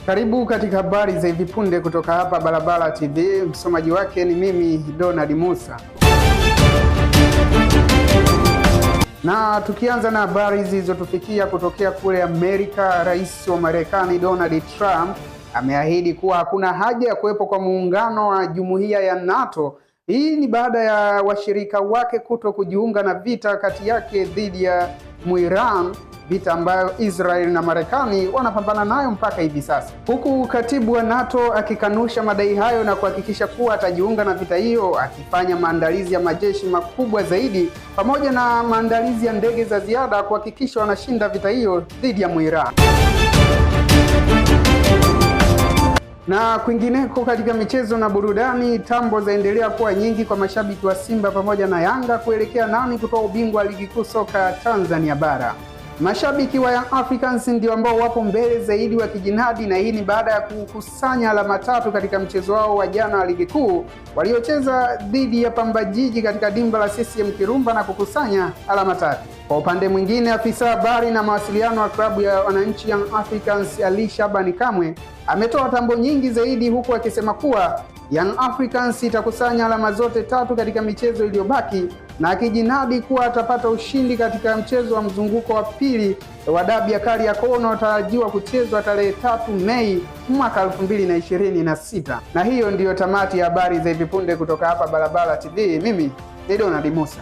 Karibu katika habari za hivi punde kutoka hapa Balabala TV. Msomaji wake ni mimi Donald Musa. Na tukianza na habari zilizotufikia kutokea kule Amerika, Rais wa Marekani Donald Trump ameahidi kuwa hakuna haja ya kuwepo kwa muungano wa jumuiya ya NATO. Hii ni baada ya washirika wake kuto kujiunga na vita kati yake dhidi ya Iran, vita ambayo Israel na Marekani wanapambana nayo mpaka hivi sasa. Huku katibu wa NATO akikanusha madai hayo na kuhakikisha kuwa atajiunga na vita hiyo, akifanya maandalizi ya majeshi makubwa zaidi pamoja na maandalizi ya ndege za ziada kuhakikisha wanashinda vita hiyo dhidi ya Iran. Na kwingineko katika michezo na burudani, tambo zaendelea kuwa nyingi kwa mashabiki wa Simba pamoja na Yanga kuelekea nani kutoa ubingwa wa ligi kuu soka Tanzania bara. Mashabiki wa Young Africans ndio ambao wapo mbele zaidi wa kijinadi, na hii ni baada ya kukusanya alama 3 katika mchezo wao wa jana wa ligi kuu waliocheza dhidi ya Pamba Jiji katika dimba la CCM Kirumba na kukusanya alama 3. Kwa upande mwingine, afisa habari na mawasiliano wa klabu ya wananchi Young Africans Ali Shabani Kamwe ametoa tambo nyingi zaidi, huku akisema kuwa Young Africans itakusanya alama zote 3 katika michezo iliyobaki, na akijinadi kuwa atapata ushindi katika mchezo wa mzunguko wa pili wa dabi ya Kariakoo unaotarajiwa kuchezwa tarehe 3 Mei mwaka 2026. Na hiyo ndiyo tamati ya habari za hivi punde kutoka hapa Balabala TV. Mimi ni Donald Musa.